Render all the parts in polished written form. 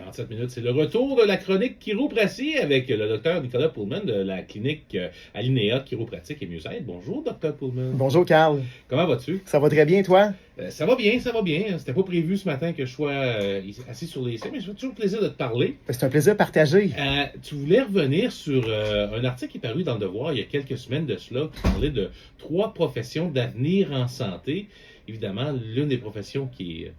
47 minutes, c'est le retour de la chronique chiropratie avec le docteur Nicolas Poulman de la clinique Alinéa Chiropratique et Mieux-être. Bonjour, docteur Poulman. Bonjour, Carl. Comment vas-tu? Ça va très bien, toi? Ça va bien, ça va bien. C'était pas prévu ce matin que je sois assis sur les sièges, mais j'ai toujours plaisir de te parler. C'est un plaisir partagé. Tu voulais revenir sur un article qui est paru dans Le Devoir il y a quelques semaines de cela, qui parlait de 3 professions d'avenir en santé. Évidemment, l'une des professions qui est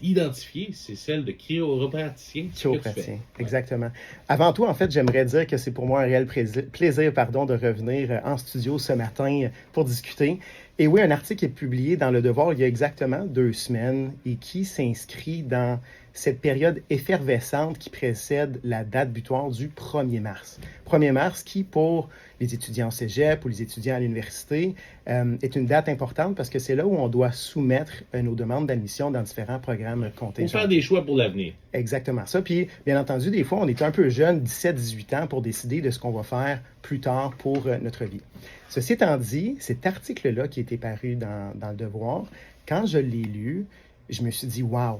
identifiée, c'est celle de chiropraticien. Chiropraticien, exactement. Avant tout, en fait, j'aimerais dire que c'est pour moi un réel plaisir de revenir en studio ce matin pour discuter. Et oui, un article est publié dans Le Devoir il y a exactement 2 semaines et qui s'inscrit dans cette période effervescente qui précède la date butoir du 1er mars. 1er mars qui, pour les étudiants au cégep ou les étudiants à l'université, est une date importante parce que c'est là où on doit soumettre nos demandes d'admission dans différents programmes contingents. Pour faire des choix pour l'avenir. Exactement ça. Puis, bien entendu, des fois, on est un peu jeune, 17-18 ans, pour décider de ce qu'on va faire plus tard pour notre vie. Ceci étant dit, cet article-là qui était paru dans Le Devoir, quand je l'ai lu, je me suis dit « Wow! »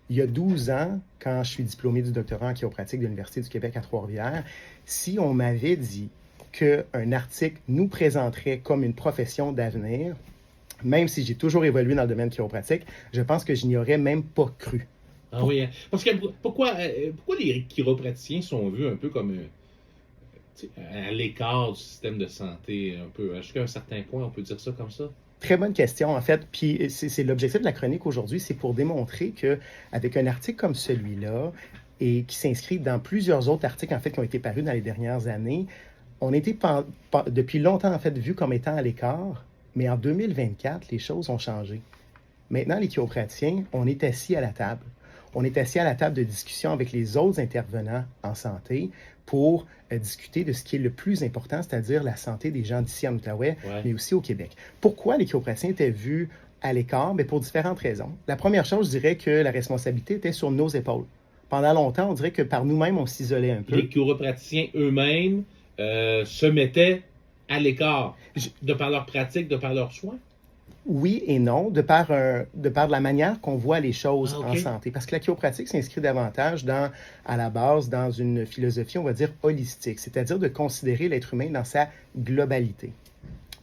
Il y a 12 ans, quand je suis diplômé du doctorat en chiropratique de l'Université du Québec à Trois-Rivières, si on m'avait dit qu'un article nous présenterait comme une profession d'avenir, même si j'ai toujours évolué dans le domaine chiropratique, je pense que je n'y aurais même pas cru. Ah oui, parce que pourquoi les chiropraticiens sont vus un peu comme à l'écart du système de santé, un peu, jusqu'à un certain point, on peut dire ça comme ça? Très bonne question, en fait. Puis c'est l'objectif de la chronique aujourd'hui, c'est pour démontrer qu'avec un article comme celui-là, et qui s'inscrit dans plusieurs autres articles, en fait, qui ont été parus dans les dernières années, on a été depuis longtemps, en fait, vu comme étant à l'écart, mais en 2024, les choses ont changé. Maintenant, les chiropraticiens, on est assis à la table. On est assis à la table de discussion avec les autres intervenants en santé pour discuter de ce qui est le plus important, c'est-à-dire la santé des gens d'ici en Outaouais, mais aussi au Québec. Pourquoi les chiropraticiens étaient vus à l'écart? Bien, pour différentes raisons. La première chose, je dirais que la responsabilité était sur nos épaules. Pendant longtemps, on dirait que par nous-mêmes, on s'isolait un peu. Les chiropraticiens eux-mêmes se mettaient à l'écart de par leur pratique, de par leurs soins? Oui et non, de par la manière qu'on voit les choses en santé. Parce que la chiropratique s'inscrit davantage à la base dans une philosophie, on va dire, holistique, c'est-à-dire de considérer l'être humain dans sa globalité.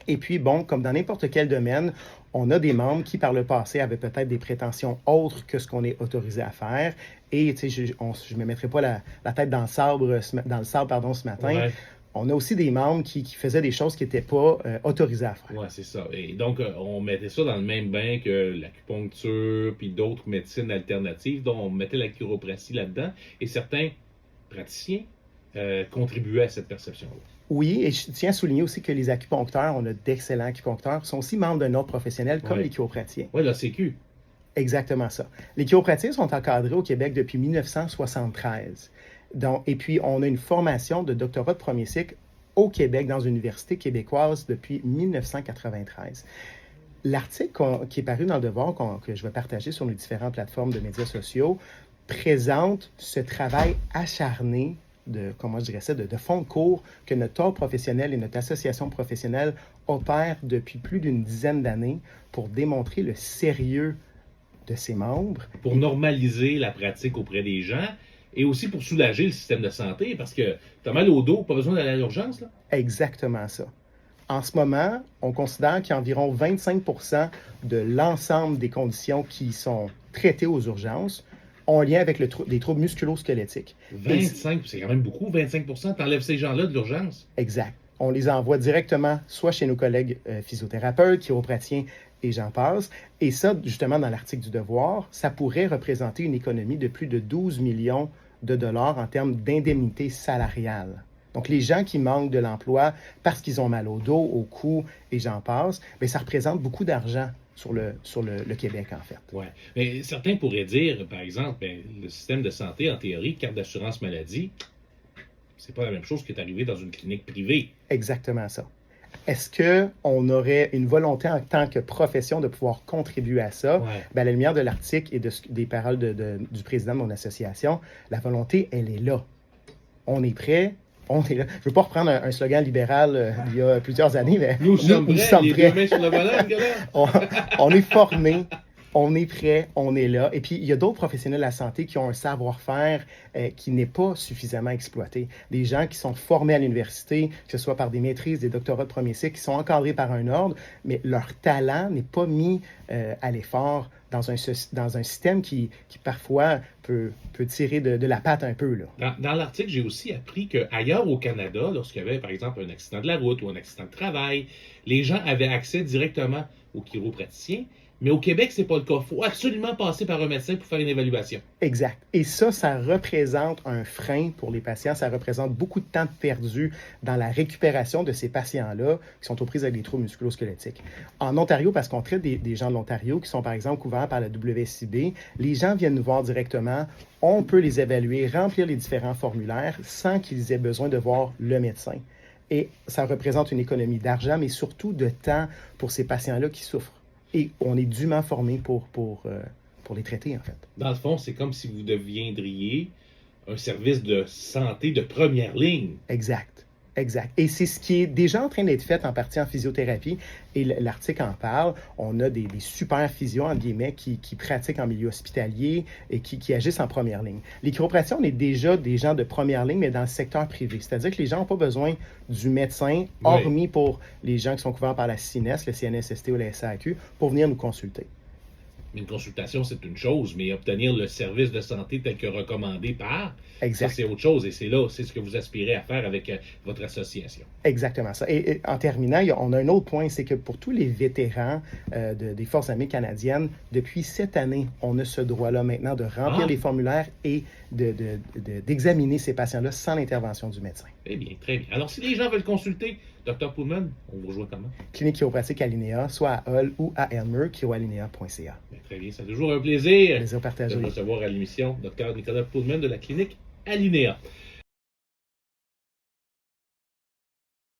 Et puis, bon, comme dans n'importe quel domaine, on a des membres qui, par le passé, avaient peut-être des prétentions autres que ce qu'on est autorisé à faire. Et, tu sais, je ne me mettrai pas la tête dans le sable ce matin. Ouais. On a aussi des membres qui faisaient des choses qui n'étaient pas autorisées à faire. Oui, c'est ça. Et donc, on mettait ça dans le même bain que l'acupuncture puis d'autres médecines alternatives, dont on mettait la chiropratie là-dedans. Et certains praticiens contribuaient à cette perception-là. Oui, et je tiens à souligner aussi que les acupuncteurs, on a d'excellents acupuncteurs, sont aussi membres d'un ordre professionnel comme les chiropraticiens. Oui, la Sécu. Exactement ça. Les chiropraticiens sont encadrés au Québec depuis 1973. Donc, et puis, on a une formation de doctorat de premier cycle au Québec, dans une université québécoise depuis 1993. L'article qui est paru dans Le Devoir, que je vais partager sur les différentes plateformes de médias sociaux, présente ce travail acharné de fond de cours que notre ordre professionnel et notre association professionnelle opèrent depuis plus d'une dizaine d'années pour démontrer le sérieux de ses membres. Pour normaliser la pratique auprès des gens. Et aussi pour soulager le système de santé, parce que t'as mal au dos, pas besoin d'aller à l'urgence, là? Exactement ça. En ce moment, on considère qu'il y a environ 25% de l'ensemble des conditions qui sont traitées aux urgences ont lien avec des troubles musculo-squelettiques. 25%, c'est quand même beaucoup, 25%. T'enlèves ces gens-là de l'urgence? Exact. On les envoie directement soit chez nos collègues physiothérapeutes, chiropraticiens, et j'en passe. Et ça, justement, dans l'article du Devoir, ça pourrait représenter une économie de plus de 12 millions de dollars en termes d'indemnité salariale. Donc, les gens qui manquent de l'emploi parce qu'ils ont mal au dos, au cou, et j'en passe, bien, ça représente beaucoup d'argent sur le Québec, en fait. Oui. Mais certains pourraient dire, par exemple, le système de santé, en théorie, carte d'assurance maladie, c'est pas la même chose que d'arriver dans une clinique privée. Exactement ça. Est-ce qu'on aurait une volonté en tant que profession de pouvoir contribuer à ça? Bien, à la lumière de l'article et des paroles du président de mon association, la volonté, elle est là. On est prêt. On est là. Je ne veux pas reprendre un slogan libéral il y a plusieurs années, mais nous sommes prêts. Les deux mains sur le volant, on est formés On est prêt, on est là. Et puis, il y a d'autres professionnels de la santé qui ont un savoir-faire qui n'est pas suffisamment exploité. Des gens qui sont formés à l'université, que ce soit par des maîtrises, des doctorats de premier cycle, qui sont encadrés par un ordre, mais leur talent n'est pas mis à l'effort dans un système qui parfois peut tirer de la patte un peu. Là. Dans l'article, j'ai aussi appris qu'ailleurs au Canada, lorsqu'il y avait, par exemple, un accident de la route ou un accident de travail, les gens avaient accès directement aux chiropraticiens. Mais au Québec, c'est pas le cas. Il faut absolument passer par un médecin pour faire une évaluation. Exact. Et ça représente un frein pour les patients. Ça représente beaucoup de temps perdu dans la récupération de ces patients-là qui sont aux prises avec des troubles musculo-squelettiques. En Ontario, parce qu'on traite des gens de l'Ontario qui sont, par exemple, couverts par la WSIB, les gens viennent nous voir directement. On peut les évaluer, remplir les différents formulaires sans qu'ils aient besoin de voir le médecin. Et ça représente une économie d'argent, mais surtout de temps pour ces patients-là qui souffrent. Et on est dûment formé pour les traiter, en fait. Dans le fond, c'est comme si vous deviendriez un service de santé de première ligne. Exact. Exact. Et c'est ce qui est déjà en train d'être fait en partie en physiothérapie. Et l'article en parle. On a des super physios, entre guillemets, qui pratiquent en milieu hospitalier et qui agissent en première ligne. Les chiropraticiens, on est déjà des gens de première ligne, mais dans le secteur privé. C'est-à-dire que les gens n'ont pas besoin du médecin, hormis pour les gens qui sont couverts par la CINES, le CNSST ou la SAQ, pour venir nous consulter. Une consultation, c'est une chose, mais obtenir le service de santé tel que recommandé par, exact. Ça, c'est autre chose. Et c'est ce que vous aspirez à faire avec votre association. Exactement ça. Et en terminant, on a un autre point, c'est que pour tous les vétérans des Forces armées canadiennes, depuis cette année, on a ce droit-là maintenant de remplir les formulaires et d'examiner ces patients-là sans l'intervention du médecin. Eh bien, très bien. Alors, si les gens veulent consulter Dr. Poolman, on vous rejoint comment? Clinique chiropratique Alinea, soit à Hull ou à Elmer, chiro-alinea.ca. Très bien, c'est toujours un plaisir partagé. de recevoir à l'émission Dr. Nicolas Poolman de la clinique Alinea.